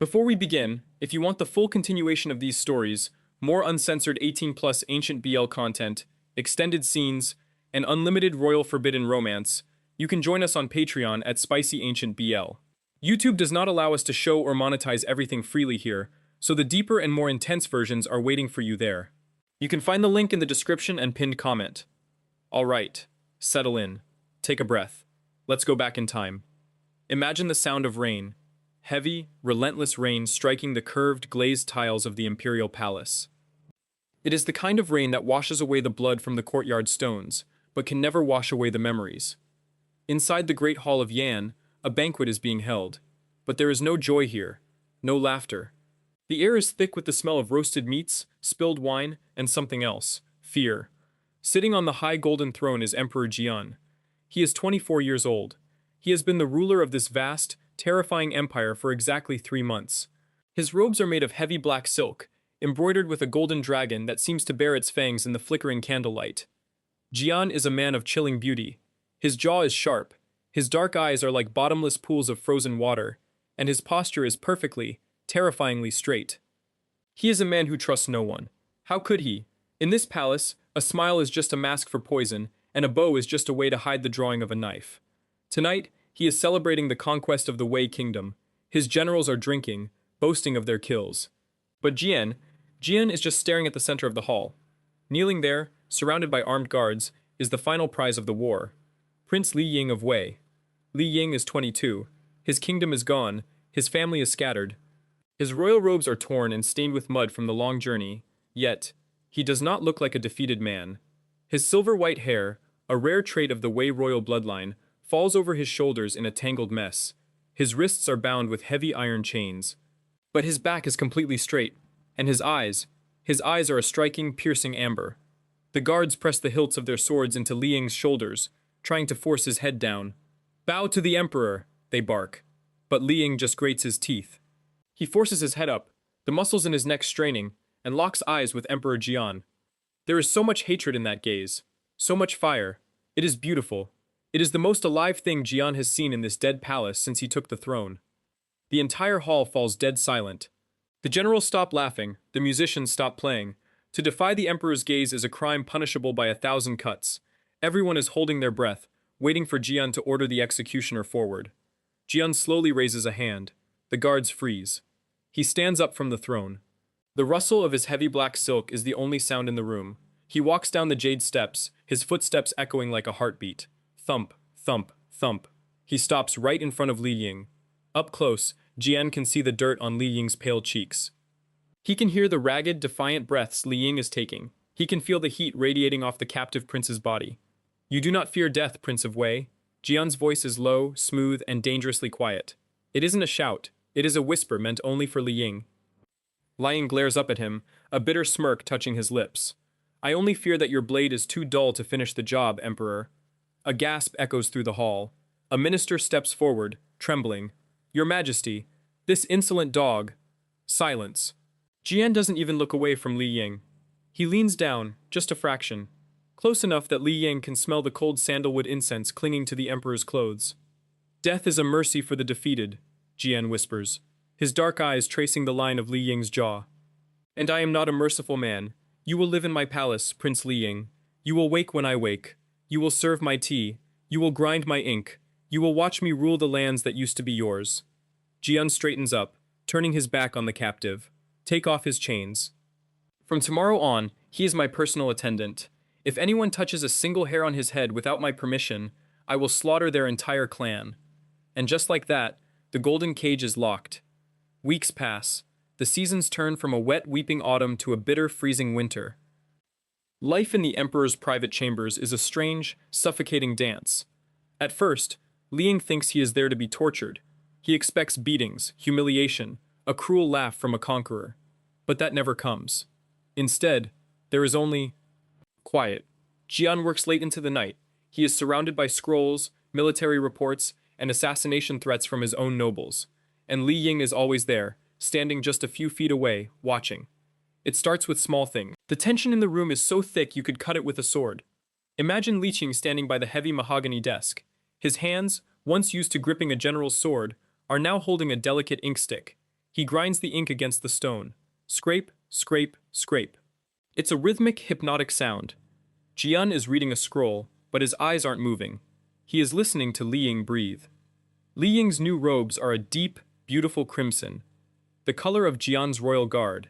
Before we begin, if you want the full continuation of these stories, more uncensored 18+ Ancient BL content, extended scenes, and unlimited Royal Forbidden romance, you can join us on Patreon at SpicyAncientBL. YouTube does not allow us to show or monetize everything freely here, so the deeper and more intense versions are waiting for you there. You can find the link in the description and pinned comment. Alright, settle in. Take a breath. Let's go back in time. Imagine the sound of rain. Heavy, relentless rain striking the curved, glazed tiles of the imperial palace. It is the kind of rain that washes away the blood from the courtyard stones, but can never wash away the memories. Inside the Great Hall of Yan, a banquet is being held, but there is no joy here, no laughter. The air is thick with the smell of roasted meats, spilled wine, and something else, fear. Sitting on the high golden throne is Emperor Jian. He is 24 years old. He has been the ruler of this vast, terrifying empire for exactly 3 months. His robes are made of heavy black silk, embroidered with a golden dragon that seems to bare its fangs in the flickering candlelight. Jian is a man of chilling beauty. His jaw is sharp, his dark eyes are like bottomless pools of frozen water, and his posture is perfectly, terrifyingly straight. He is a man who trusts no one. How could he? In this palace, a smile is just a mask for poison, and a bow is just a way to hide the drawing of a knife. Tonight, he is celebrating the conquest of the Wei kingdom. His generals are drinking, boasting of their kills. But Jian is just staring at the center of the hall. Kneeling there, surrounded by armed guards, is the final prize of the war. Prince Liying of Wei. Liying is 22. His kingdom is gone, his family is scattered. His royal robes are torn and stained with mud from the long journey, yet he does not look like a defeated man. His silver white hair, a rare trait of the Wei royal bloodline, falls over his shoulders in a tangled mess. His wrists are bound with heavy iron chains. But his back is completely straight, and his eyes are a striking, piercing amber. The guards press the hilts of their swords into Liying's shoulders, trying to force his head down. "Bow to the Emperor," they bark. But Liying just grates his teeth. He forces his head up, the muscles in his neck straining, and locks eyes with Emperor Jian. There is so much hatred in that gaze, so much fire. It is beautiful. It is the most alive thing Jian has seen in this dead palace since he took the throne. The entire hall falls dead silent. The generals stop laughing, the musicians stop playing. To defy the emperor's gaze is a crime punishable by 1,000 cuts. Everyone is holding their breath, waiting for Jian to order the executioner forward. Jian slowly raises a hand. The guards freeze. He stands up from the throne. The rustle of his heavy black silk is the only sound in the room. He walks down the jade steps, his footsteps echoing like a heartbeat. Thump, thump, thump. He stops right in front of Liying. Up close, Jian can see the dirt on Liying's pale cheeks. He can hear the ragged, defiant breaths Liying is taking. He can feel the heat radiating off the captive prince's body. "You do not fear death, Prince of Wei." Jian's voice is low, smooth, and dangerously quiet. It isn't a shout. It is a whisper meant only for Liying. Liying glares up at him, a bitter smirk touching his lips. "I only fear that your blade is too dull to finish the job, Emperor." A gasp echoes through the hall. A minister steps forward, trembling. "Your Majesty, this insolent dog." Silence. Jian doesn't even look away from Liying. He leans down, just a fraction. Close enough that Liying can smell the cold sandalwood incense clinging to the emperor's clothes. "Death is a mercy for the defeated," Jian whispers, his dark eyes tracing the line of Liying's jaw. "And I am not a merciful man. You will live in my palace, Prince Liying. You will wake when I wake. You will serve my tea. You will grind my ink. You will watch me rule the lands that used to be yours." Jian straightens up, turning his back on the captive. "Take off his chains. From tomorrow on, he is my personal attendant. If anyone touches a single hair on his head without my permission, I will slaughter their entire clan." And just like that, the golden cage is locked. Weeks pass. The seasons turn from a wet, weeping autumn to a bitter, freezing winter. Life in the Emperor's private chambers is a strange, suffocating dance. At first, Liying thinks he is there to be tortured. He expects beatings, humiliation, a cruel laugh from a conqueror. But that never comes. Instead, there is only quiet. Jian works late into the night. He is surrounded by scrolls, military reports, and assassination threats from his own nobles. And Liying is always there, standing just a few feet away, watching. It starts with small things. The tension in the room is so thick you could cut it with a sword. Imagine Liying standing by the heavy mahogany desk. His hands, once used to gripping a general's sword, are now holding a delicate ink stick. He grinds the ink against the stone. Scrape, scrape, scrape. It's a rhythmic, hypnotic sound. Jian is reading a scroll, but his eyes aren't moving. He is listening to Liying breathe. Liying's new robes are a deep, beautiful crimson, the color of Jian's royal guard,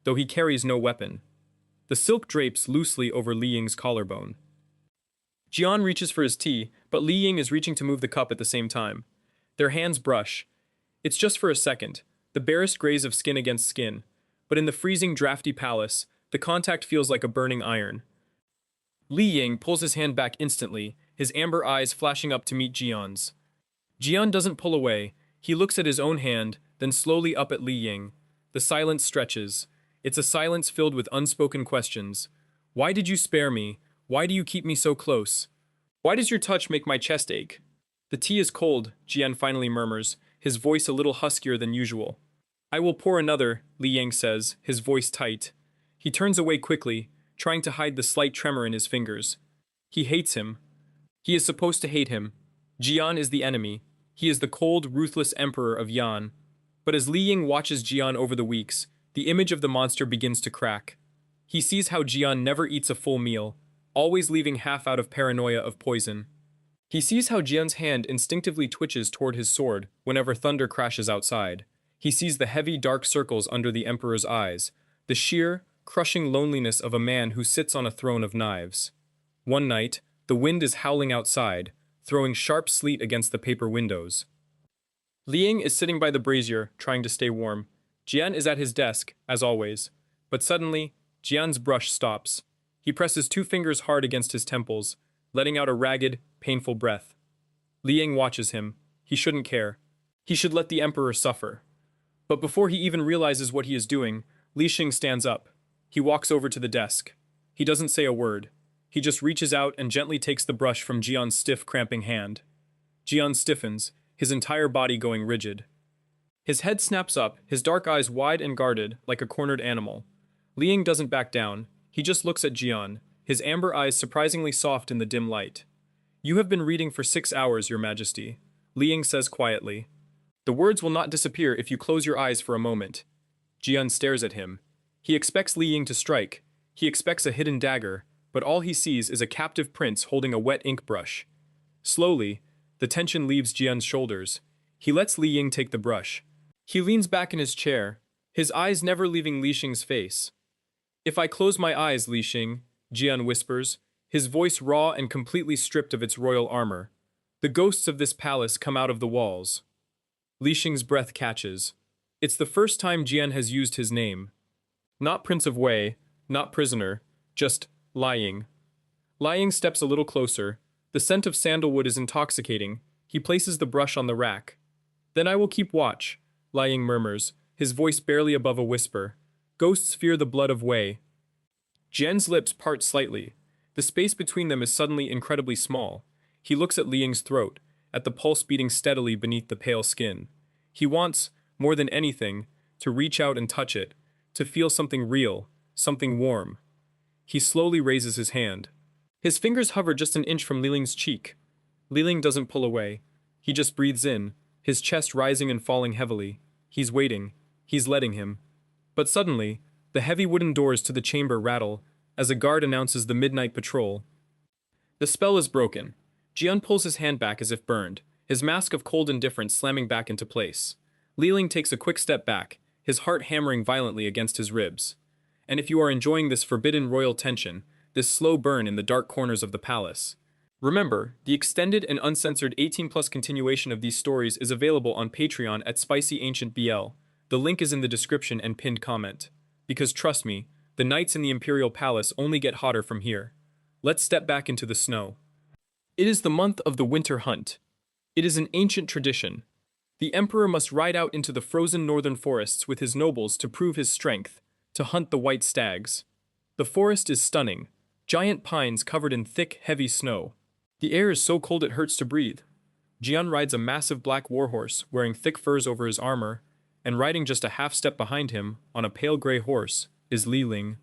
though he carries no weapon. The silk drapes loosely over Liying's collarbone. Jian reaches for his tea, but Liying is reaching to move the cup at the same time. Their hands brush. It's just for a second, the barest graze of skin against skin, but in the freezing, drafty palace, the contact feels like a burning iron. Liying pulls his hand back instantly, his amber eyes flashing up to meet Jian's. Jian doesn't pull away. He looks at his own hand, then slowly up at Liying. The silence stretches. It's a silence filled with unspoken questions. Why did you spare me? Why do you keep me so close? Why does your touch make my chest ache? The tea is cold, Jian finally murmurs, his voice a little huskier than usual. I will pour another, Liying says, his voice tight. He turns away quickly, trying to hide the slight tremor in his fingers. He hates him. He is supposed to hate him. Jian is the enemy. He is the cold, ruthless emperor of Yan. But as Liying watches Jian over the weeks, the image of the monster begins to crack. He sees how Jian never eats a full meal, always leaving half out of paranoia of poison. He sees how Jian's hand instinctively twitches toward his sword whenever thunder crashes outside. He sees the heavy, dark circles under the emperor's eyes, the sheer, crushing loneliness of a man who sits on a throne of knives. One night, the wind is howling outside, throwing sharp sleet against the paper windows. Liying is sitting by the brazier, trying to stay warm. Jian is at his desk, as always. But suddenly, Jian's brush stops. He presses 2 fingers hard against his temples, letting out a ragged, painful breath. Liying watches him. He shouldn't care. He should let the emperor suffer. But before he even realizes what he is doing, Lixing stands up. He walks over to the desk. He doesn't say a word. He just reaches out and gently takes the brush from Jian's stiff, cramping hand. Jian stiffens, his entire body going rigid. His head snaps up, his dark eyes wide and guarded, like a cornered animal. Liying doesn't back down. He just looks at Jian, his amber eyes surprisingly soft in the dim light. You have been reading for 6 hours, Your Majesty, Liying says quietly. The words will not disappear if you close your eyes for a moment. Jian stares at him. He expects Liying to strike. He expects a hidden dagger, but all he sees is a captive prince holding a wet ink brush. Slowly, the tension leaves Jian's shoulders. He lets Liying take the brush. He leans back in his chair, his eyes never leaving Lixing's face. If I close my eyes, Lixing, Jian whispers, his voice raw and completely stripped of its royal armor. The ghosts of this palace come out of the walls. Lixing's breath catches. It's the first time Jian has used his name. Not Prince of Wei, not prisoner, just Liying. Liying steps a little closer. The scent of sandalwood is intoxicating. He places the brush on the rack. Then I will keep watch, Liying murmurs, his voice barely above a whisper. Ghosts fear the blood of Wei. Jian's lips part slightly. The space between them is suddenly incredibly small. He looks at Liying's throat, at the pulse beating steadily beneath the pale skin. He wants, more than anything, to reach out and touch it, to feel something real, something warm. He slowly raises his hand. His fingers hover just an inch from Liling's cheek. Liling doesn't pull away. He just breathes in, his chest rising and falling heavily. He's waiting. He's letting him. But suddenly, the heavy wooden doors to the chamber rattle as a guard announces the midnight patrol. The spell is broken. Jian pulls his hand back as if burned, his mask of cold indifference slamming back into place. Liling takes a quick step back, his heart hammering violently against his ribs. And if you are enjoying this forbidden royal tension, this slow burn in the dark corners of the palace, remember, the extended and uncensored 18+ continuation of these stories is available on Patreon at SpicyAncientBL. The link is in the description and pinned comment. Because trust me, the nights in the Imperial Palace only get hotter from here. Let's step back into the snow. It is the month of the winter hunt. It is an ancient tradition. The emperor must ride out into the frozen northern forests with his nobles to prove his strength, to hunt the white stags. The forest is stunning, giant pines covered in thick, heavy snow. The air is so cold it hurts to breathe. Jian rides a massive black warhorse, wearing thick furs over his armor, and riding just a half step behind him, on a pale gray horse, is Liling.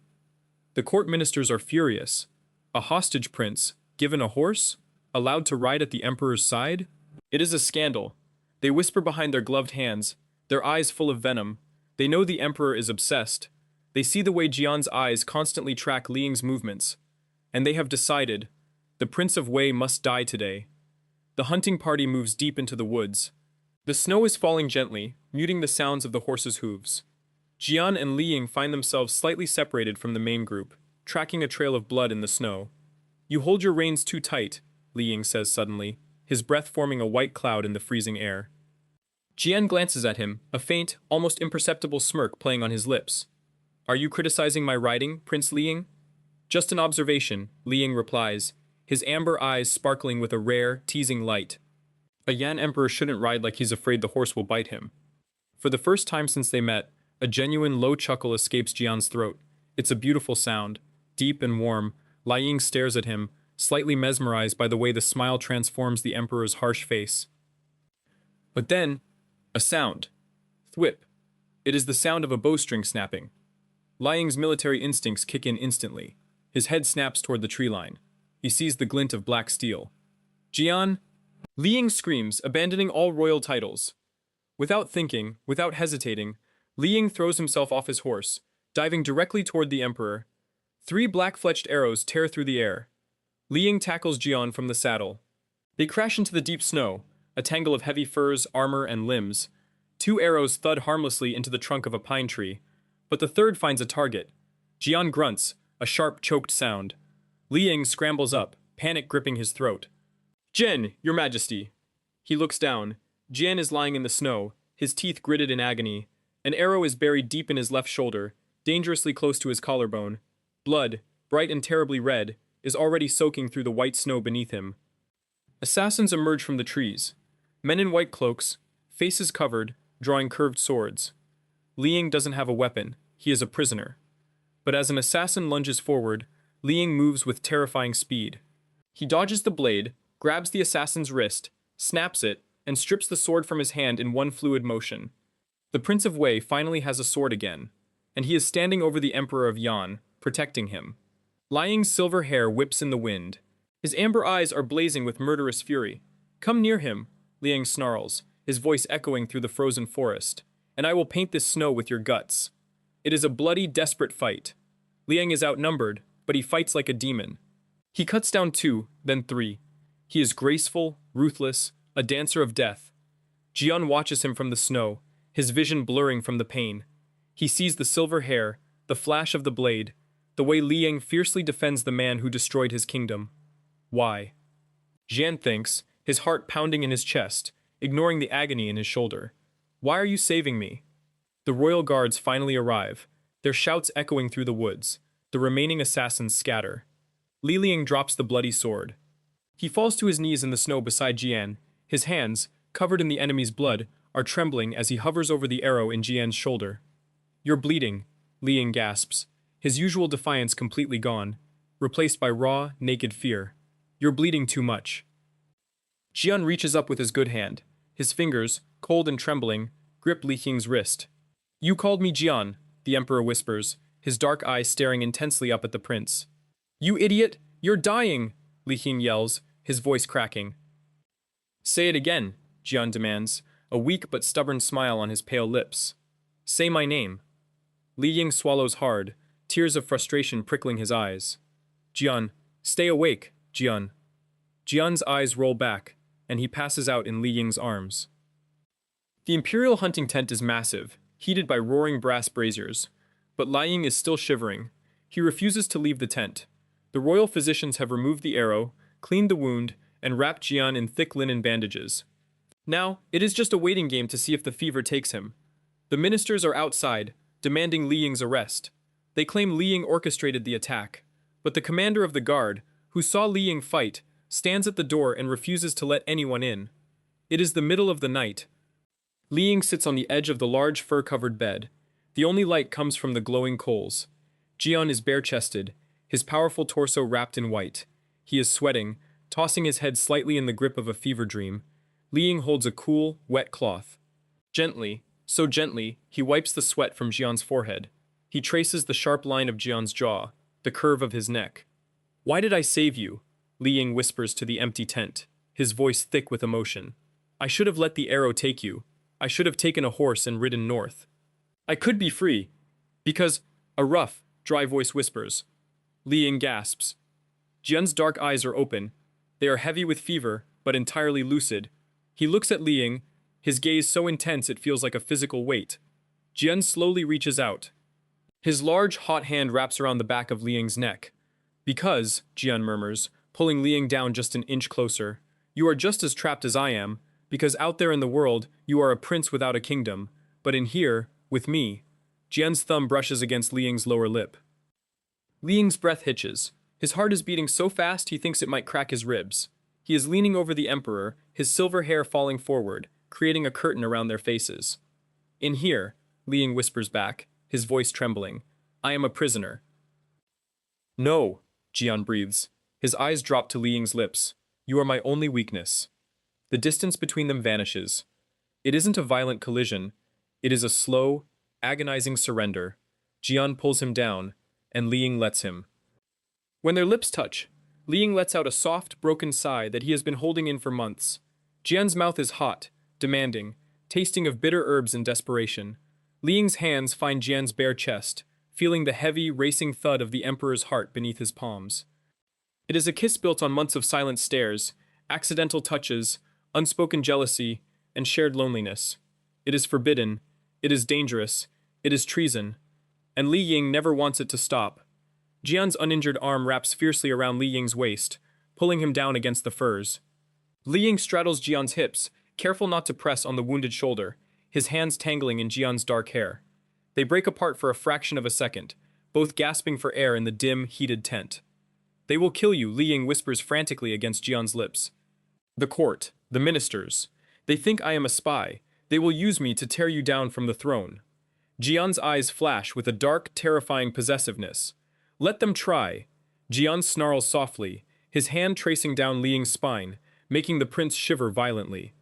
The court ministers are furious. A hostage prince, given a horse, allowed to ride at the emperor's side? It is a scandal. They whisper behind their gloved hands, their eyes full of venom, They know the Emperor is obsessed. They see the way Jian's eyes constantly track Liying's movements. And they have decided, the Prince of Wei must die today. The hunting party moves deep into the woods. The snow is falling gently, muting the sounds of the horses' hooves. Jian and Liying find themselves slightly separated from the main group, tracking a trail of blood in the snow. You hold your reins too tight, Liying says suddenly, his breath forming a white cloud in the freezing air. Jian glances at him, a faint, almost imperceptible smirk playing on his lips. Are you criticizing my riding, Prince Liying? Just an observation, Liying replies, his amber eyes sparkling with a rare, teasing light. A Yan emperor shouldn't ride like he's afraid the horse will bite him. For the first time since they met, a genuine low chuckle escapes Jian's throat. It's a beautiful sound, deep and warm. Liying stares at him, slightly mesmerized by the way the smile transforms the emperor's harsh face. But then, a sound. Thwip. It is the sound of a bowstring snapping. Liying's military instincts kick in instantly. His head snaps toward the tree line. He sees the glint of black steel. Jian! Liying screams, abandoning all royal titles. Without thinking, without hesitating, Liying throws himself off his horse, diving directly toward the emperor. 3 black-fletched arrows tear through the air. Liying tackles Jian from the saddle. They crash into the deep snow, a tangle of heavy furs, armor, and limbs. 2 arrows thud harmlessly into the trunk of a pine tree, but the third finds a target. Jian grunts, a sharp, choked sound. Liying scrambles up, panic gripping his throat. Jian, your majesty. He looks down. Jian is lying in the snow, his teeth gritted in agony. An arrow is buried deep in his left shoulder, dangerously close to his collarbone. Blood, bright and terribly red, is already soaking through the white snow beneath him. Assassins emerge from the trees. Men in white cloaks, faces covered, drawing curved swords. Liying doesn't have a weapon, he is a prisoner. But as an assassin lunges forward, Liying moves with terrifying speed. He dodges the blade, grabs the assassin's wrist, snaps it, and strips the sword from his hand in one fluid motion. The Prince of Wei finally has a sword again, and he is standing over the Emperor of Yan, protecting him. Liying's silver hair whips in the wind. His amber eyes are blazing with murderous fury. Come near him, Liying snarls, his voice echoing through the frozen forest, and I will paint this snow with your guts. It is a bloody, desperate fight. Liying is outnumbered, but he fights like a demon. He cuts down 2, then 3. He is graceful, ruthless, a dancer of death. Jian watches him from the snow, his vision blurring from the pain. He sees the silver hair, the flash of the blade, the way Liying fiercely defends the man who destroyed his kingdom. Why? Jian thinks, his heart pounding in his chest, ignoring the agony in his shoulder. Why are you saving me? The royal guards finally arrive, their shouts echoing through the woods. The remaining assassins scatter. Liying drops the bloody sword. He falls to his knees in the snow beside Jian. His hands, covered in the enemy's blood, are trembling as he hovers over the arrow in Jian's shoulder. You're bleeding, Liying gasps, his usual defiance completely gone, replaced by raw, naked fear. You're bleeding too much. Jian reaches up with his good hand. His fingers, cold and trembling, grip Liying's wrist. You called me Jian, the Emperor whispers, his dark eyes staring intensely up at the prince. You idiot! You're dying! Liying yells, his voice cracking. Say it again, Jian demands, a weak but stubborn smile on his pale lips. Say my name. Liying swallows hard, tears of frustration prickling his eyes. Jian, stay awake, Jian. Jian's eyes roll back, and he passes out in Liying's arms. The imperial hunting tent is massive, heated by roaring brass braziers. But Liying is still shivering. He refuses to leave the tent. The royal physicians have removed the arrow, cleaned the wound, and wrapped Jian in thick linen bandages. Now, it is just a waiting game to see if the fever takes him. The ministers are outside, demanding Liying's arrest. They claim Liying orchestrated the attack, but the commander of the guard, who saw Liying fight, stands at the door and refuses to let anyone in. It is the middle of the night. Liying sits on the edge of the large fur-covered bed. The only light comes from the glowing coals. Jian is bare-chested, his powerful torso wrapped in white. He is sweating, tossing his head slightly in the grip of a fever dream. Liying holds a cool, wet cloth. Gently, so gently, he wipes the sweat from Jian's forehead. He traces the sharp line of Jian's jaw, the curve of his neck. Why did I save you? Liying whispers to the empty tent, his voice thick with emotion. I should have let the arrow take you. I should have taken a horse and ridden north. I could be free, because a rough, dry voice whispers. Liying gasps. Jian's dark eyes are open. They are heavy with fever, but entirely lucid. He looks at Liying, his gaze so intense it feels like a physical weight. Jian slowly reaches out. His large, hot hand wraps around the back of Liying's neck. Because, Jian murmurs, pulling Liying down just an inch closer, you are just as trapped as I am, because out there in the world, you are a prince without a kingdom, but in here, with me. Jian's thumb brushes against Liying's lower lip. Liying's breath hitches. His heart is beating so fast he thinks it might crack his ribs. He is leaning over the Emperor, his silver hair falling forward, creating a curtain around their faces. In here, Liying whispers back, his voice trembling, I am a prisoner. No, Jian breathes. His eyes drop to Liying's lips. You are my only weakness. The distance between them vanishes. It isn't a violent collision. It is a slow, agonizing surrender. Jian pulls him down, and Liying lets him. When their lips touch, Liying lets out a soft, broken sigh that he has been holding in for months. Jian's mouth is hot, demanding, tasting of bitter herbs in desperation. Liying's hands find Jian's bare chest, feeling the heavy, racing thud of the Emperor's heart beneath his palms. It is a kiss built on months of silent stares, accidental touches, unspoken jealousy, and shared loneliness. It is forbidden, it is dangerous, it is treason, and Liying never wants it to stop. Jian's uninjured arm wraps fiercely around Liying's waist, pulling him down against the furs. Liying straddles Jian's hips, careful not to press on the wounded shoulder, his hands tangling in Jian's dark hair. They break apart for a fraction of a second, both gasping for air in the dim, heated tent. They will kill you, Liying whispers frantically against Jian's lips. The court, the ministers, they think I am a spy. They will use me to tear you down from the throne. Jian's eyes flash with a dark, terrifying possessiveness. Let them try. Jian snarls softly, his hand tracing down Liying's spine, making the prince shiver violently.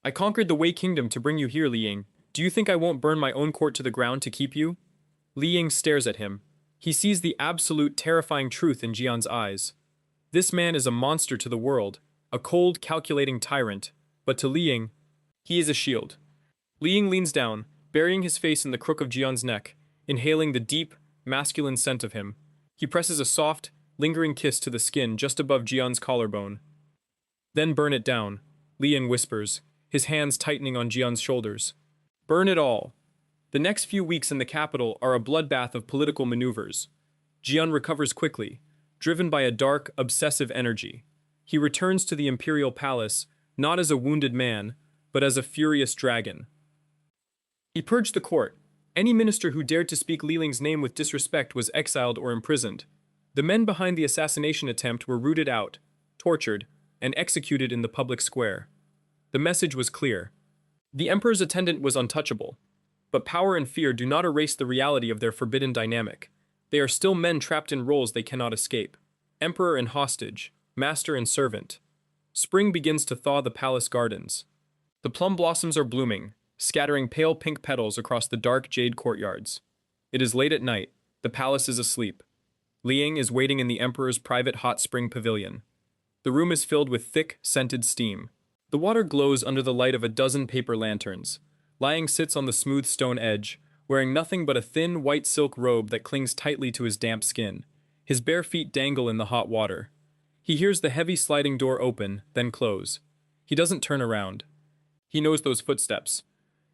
I conquered the Wei kingdom to bring you here, Liying. Do you think I won't burn my own court to the ground to keep you? Liying stares at him. He sees the absolute, terrifying truth in Jian's eyes. This man is a monster to the world, a cold, calculating tyrant, but to Liying, he is a shield. Liying leans down, burying his face in the crook of Jian's neck, inhaling the deep, masculine scent of him. He presses a soft, lingering kiss to the skin just above Jian's collarbone. Then burn it down, Liying whispers, his hands tightening on Jian's shoulders. Burn it all. The next few weeks in the capital are a bloodbath of political maneuvers. Jian recovers quickly, driven by a dark, obsessive energy. He returns to the imperial palace, not as a wounded man, but as a furious dragon. He purged the court. Any minister who dared to speak Liying's name with disrespect was exiled or imprisoned. The men behind the assassination attempt were rooted out, tortured, and executed in the public square. The message was clear. The emperor's attendant was untouchable. But power and fear do not erase the reality of their forbidden dynamic. They are still men trapped in roles they cannot escape. Emperor and hostage, master and servant. Spring begins to thaw the palace gardens. The plum blossoms are blooming, scattering pale pink petals across the dark jade courtyards. It is late at night. The palace is asleep. Liying is waiting in the emperor's private hot spring pavilion. The room is filled with thick, scented steam. The water glows under the light of a dozen paper lanterns. Liying sits on the smooth stone edge, wearing nothing but a thin, white silk robe that clings tightly to his damp skin. His bare feet dangle in the hot water. He hears the heavy sliding door open, then close. He doesn't turn around. He knows those footsteps.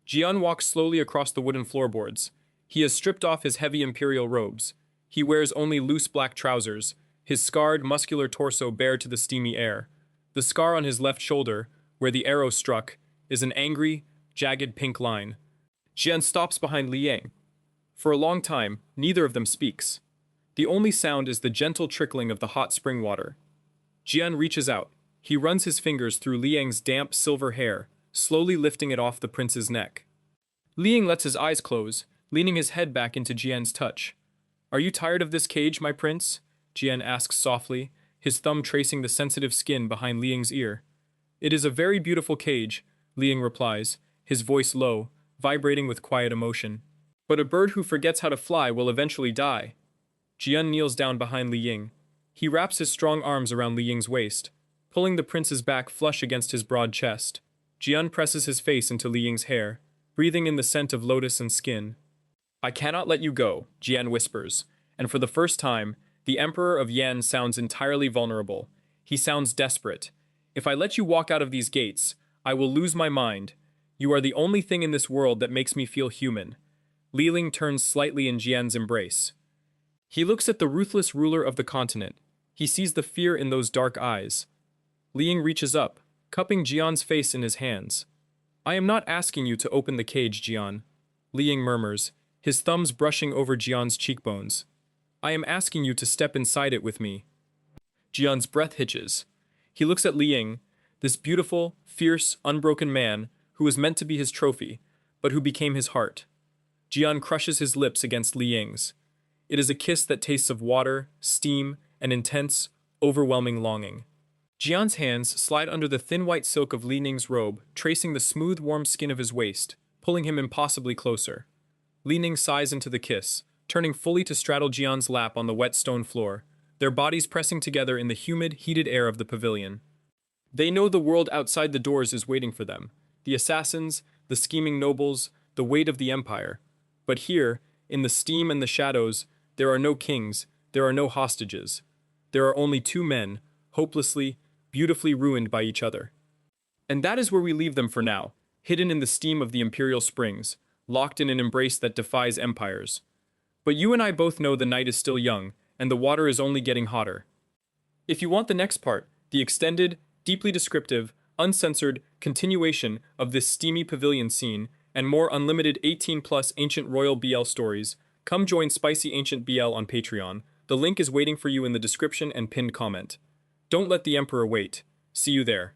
Jian walks slowly across the wooden floorboards. He has stripped off his heavy imperial robes. He wears only loose black trousers, his scarred, muscular torso bare to the steamy air. The scar on his left shoulder, where the arrow struck, is an angry, jagged pink line. Jian stops behind Liying. For a long time, neither of them speaks. The only sound is the gentle trickling of the hot spring water. Jian reaches out. He runs his fingers through Liying's damp silver hair, slowly lifting it off the prince's neck. Liying lets his eyes close, leaning his head back into Jian's touch. Are you tired of this cage, my prince? Jian asks softly, his thumb tracing the sensitive skin behind Liying's ear. It is a very beautiful cage, Liying replies, his voice low, vibrating with quiet emotion. But a bird who forgets how to fly will eventually die. Jian kneels down behind Liying. He wraps his strong arms around Liying's waist, pulling the prince's back flush against his broad chest. Jian presses his face into Liying's hair, breathing in the scent of lotus and skin. I cannot let you go, Jian whispers, and for the first time, the Emperor of Yan sounds entirely vulnerable. He sounds desperate. If I let you walk out of these gates, I will lose my mind. You are the only thing in this world that makes me feel human. Liying turns slightly in Jian's embrace. He looks at the ruthless ruler of the continent. He sees the fear in those dark eyes. Liying reaches up, cupping Jian's face in his hands. I am not asking you to open the cage, Jian, Liying murmurs, his thumbs brushing over Jian's cheekbones. I am asking you to step inside it with me. Jian's breath hitches. He looks at Liying, this beautiful, fierce, unbroken man who was meant to be his trophy, but who became his heart. Jian crushes his lips against Liying's. It is a kiss that tastes of water, steam, and intense, overwhelming longing. Jian's hands slide under the thin white silk of Liying's robe, tracing the smooth, warm skin of his waist, pulling him impossibly closer. Liying sighs into the kiss, turning fully to straddle Jian's lap on the wet stone floor, their bodies pressing together in the humid, heated air of the pavilion. They know the world outside the doors is waiting for them, the assassins, the scheming nobles, the weight of the empire. But here, in the steam and the shadows, there are no kings, there are no hostages. There are only two men, hopelessly, beautifully ruined by each other. And that is where we leave them for now, hidden in the steam of the imperial springs, locked in an embrace that defies empires. But you and I both know the night is still young, and the water is only getting hotter. If you want the next part, the extended, deeply descriptive, uncensored continuation of this steamy pavilion scene, and more unlimited 18+ Ancient Royal BL stories, come join Spicy Ancient BL on Patreon. The link is waiting for you in the description and pinned comment. Don't let the Emperor wait. See you there.